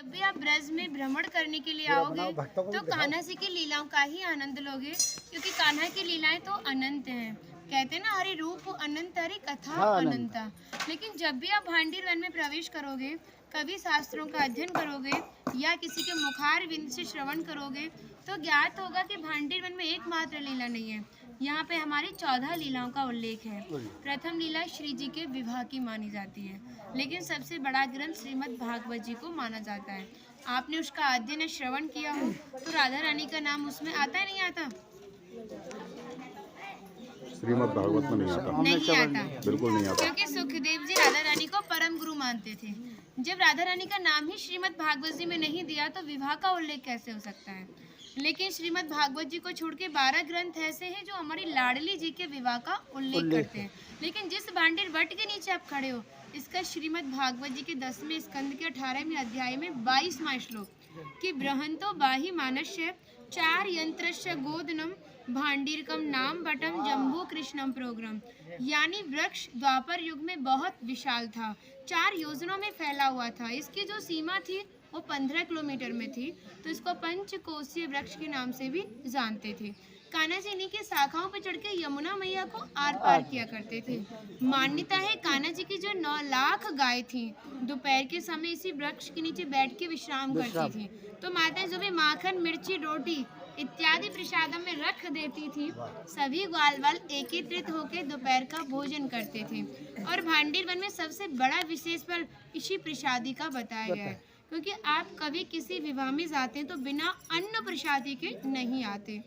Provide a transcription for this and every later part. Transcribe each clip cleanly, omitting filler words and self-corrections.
जब भी आप ब्रज में भ्रमण करने के लिए आओगे तो कान्हा जी की लीलाओं का ही आनंद लोगे, क्योंकि कान्हा की लीलाएं तो अनंत हैं। कहते हैं ना, हरि रूप अनंत हरि कथा अनंता। लेकिन जब भी आप भांडीर वन में प्रवेश करोगे, कभी शास्त्रों का अध्ययन करोगे या किसी के मुखार विंद से श्रवण करोगे तो ज्ञात होगा कि भांडीर वन में एकमात्र लीला नहीं है, यहाँ पे हमारी 14 लीलाओं का उल्लेख है। प्रथम लीला श्री जी के विवाह की मानी जाती है, लेकिन सबसे बड़ा ग्रंथ श्रीमद् भागवत जी को माना जाता है। आपने उसका अध्ययन श्रवण किया हो तो राधा रानी का नाम उसमें आता है, नहीं आता? श्रीमद् भागवत में नहीं आता। नहीं आता, बिल्कुल नहीं आता, क्योंकि सुखदेव जी राधा रानी को परम गुरु मानते थे। जब राधा रानी का नाम ही श्रीमद् भागवत जी में नहीं दिया तो विवाह का उल्लेख कैसे हो सकता है? लेकिन श्रीमद् भागवत जी को छोड़ के 12 ग्रंथ ऐसे हैं जो हमारी लाडली जी के विवाह का उल्लेख करते हैं। लेकिन जिस भांडीर वट के नीचे आप खड़े हो, इसका श्रीमद् भागवत जी के 10वें स्कंद के 18वें अध्याय में 22वां श्लोक कि बृहंतो बाहि मानस्य 4 यंत्रस्य गोदनम भांडीरकम नाम बटम जम्बू कृष्णम प्रोग्राम, यानी वृक्ष द्वापर युग में बहुत विशाल था, 4 योजनों में फैला हुआ था। इसकी जो सीमा थी वो 15 किलोमीटर में थी, तो इसको पंचकोशीय वृक्ष के नाम से भी जानते थे। कान्हा जी इन्हीं की शाखाओं पर चढ़ के यमुना मैया को आर पार किया करते थे। मान्यता है कान्हा जी की जो 9 लाख गाय थी दोपहर के समय इसी वृक्ष के नीचे बैठ के विश्राम करती थी। तो माता जो भी माखन मिर्ची रोटी इत्यादि प्रसादों में रख देती थी, सभी ग्वाल वाल एकत्रित होकर दोपहर का भोजन करते थे। और भांडीर वन में सबसे बड़ा विशेष फल इसी प्रसादी का बताया गया है, क्योंकि आप कभी किसी विवाह में जाते हैं तो बिना अन्न प्रसादी के नहीं आते।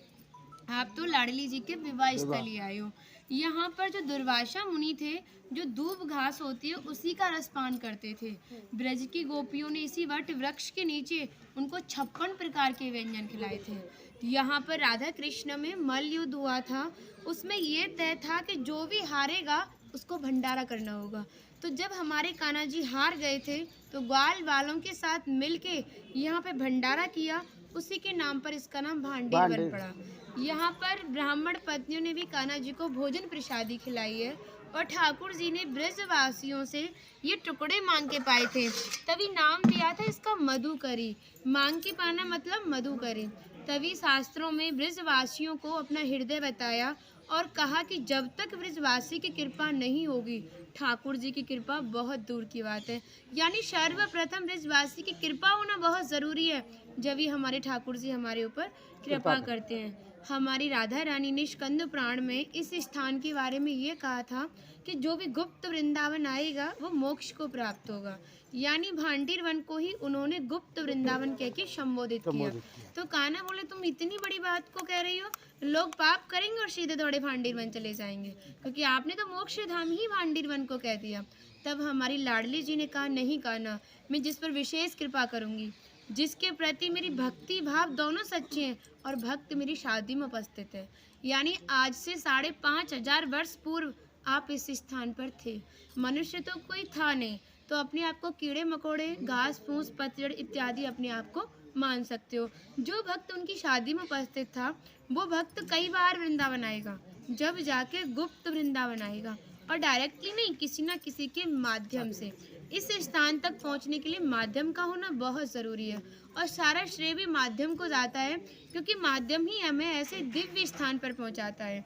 आप तो लाडली जी के विवाह स्थल ही आए हो। यहाँ पर जो दुर्वासा मुनि थे, जो दूब घास होती है उसी का रसपान करते थे। ब्रज की गोपियों ने इसी वट वृक्ष के नीचे उनको 56 प्रकार के व्यंजन खिलाए थे। यहाँ पर राधा कृष्ण में मल्ल युद्ध हुआ था, उसमें ये तय था कि जो भी हारेगा उसको भंडारा करना होगा। तो जब हमारे कान्हा जी हार गए थे तो ग्वाल वालों के साथ मिलके यहाँ पे भंडारा किया, उसी के नाम पर इसका नाम भांडीर वन पड़ा। यहाँ पर ब्राह्मण पत्नियों ने भी कान्हा जी को भोजन प्रसादी खिलाई है, और ठाकुर जी ने ब्रजवासियों से ये टुकड़े मांग के पाए थे, तभी नाम दिया था इसका मधुकरी। मांग के पाना मतलब मधुकरी। तभी शास्त्रों में ब्रजवासियों को अपना हृदय बताया और कहा कि जब तक ब्रजवासी की कृपा नहीं होगी, ठाकुर जी की कृपा बहुत दूर की बात है। यानी सर्वप्रथम ब्रजवासी की कृपा होना बहुत ज़रूरी है, जब ही हमारे ठाकुर जी हमारे ऊपर कृपा करते हैं। हमारी राधा रानी ने स्कंद पुराण में इस स्थान के बारे में ये कहा था कि जो भी गुप्त वृंदावन आएगा वो मोक्ष को प्राप्त होगा। यानी भांडीर वन को ही उन्होंने गुप्त वृंदावन कह के संबोधित किया। तो कान्हा बोले, तुम इतनी बड़ी बात को कह रही हो, लोग पाप करेंगे और सीधे दौड़े भांडीर वन चले जाएंगे, क्योंकि आपने तो मोक्ष धाम ही भांडीर वन को कह दिया। तब हमारी लाडली जी ने कहा, नहीं कान्हा, मैं जिस पर विशेष कृपा करूंगी, जिसके प्रति मेरी भक्ति भाव दोनों सच्चे हैं और भक्त मेरी शादी में उपस्थित है। यानी आज से 5500 वर्ष पूर्व आप इस स्थान पर थे। मनुष्य तो कोई था नहीं, तो अपने आप को कीड़े मकोड़े, घास फूस, पतझड़ इत्यादि अपने आप को मान सकते हो। जो भक्त उनकी शादी में उपस्थित था वो भक्त कई बार वृंदावन आएगा, जब जाके गुप्त वृंदावन आएगा, और डायरेक्टली नहीं, किसी ना किसी के माध्यम से। इस स्थान तक पहुंचने के लिए माध्यम का होना बहुत ज़रूरी है, और सारा श्रेय भी माध्यम को जाता है, क्योंकि माध्यम ही हमें ऐसे दिव्य स्थान पर पहुंचाता है।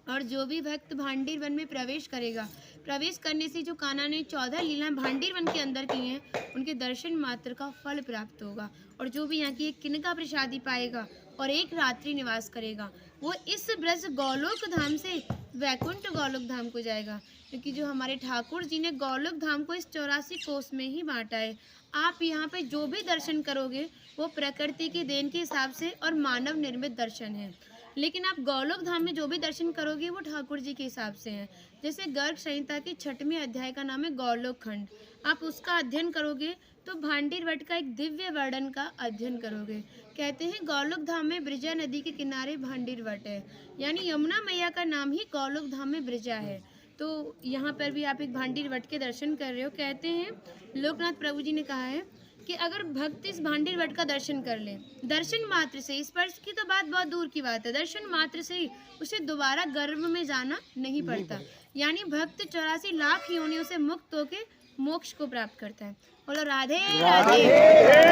और जो भी भक्त भांडीर वन में प्रवेश करेगा, प्रवेश करने से जो कान्हा ने 14 लीलाएं भांडीर वन के अंदर की हैं, उनके दर्शन मात्र का फल प्राप्त होगा। और जो भी यहाँ की एक किनका प्रसादी पाएगा और एक रात्रि निवास करेगा, वो इस ब्रज गौलोक धाम से वैकुंठ गौलोक धाम को जाएगा, क्योंकि जो हमारे ठाकुर जी ने गौलोक धाम को इस 84 कोस में ही बांटा है। आप यहाँ पे जो भी दर्शन करोगे वो प्रकृति की देन के हिसाब से और मानव निर्मित दर्शन है, लेकिन आप गौलोक धाम में जो भी दर्शन करोगे वो ठाकुर जी के हिसाब से हैं। जैसे गर्ग संहिता के 6वें अध्याय का नाम है गौलोक खंड, आप उसका अध्ययन करोगे तो भांडीर वट का एक दिव्य वर्णन का अध्ययन करोगे। कहते हैं गौलोक धाम में ब्रजा नदी के किनारे भांडीर वट है, यानी यमुना मैया का नाम ही गौलोक धाम में ब्रजा है। तो यहाँ पर भी आप एक भांडीर वट के दर्शन कर रहे हो। कहते हैं लोकनाथ प्रभु जी ने कहा है कि अगर भक्त इस भांडीर वट का दर्शन कर ले, दर्शन मात्र से, स्पर्श की तो बात बहुत दूर की बात है, दर्शन मात्र से ही उसे दोबारा गर्भ में जाना नहीं पड़ता। यानी भक्त 84 लाख योनियों से मुक्त होकर मोक्ष को प्राप्त करता है। बोलो राधे राधे।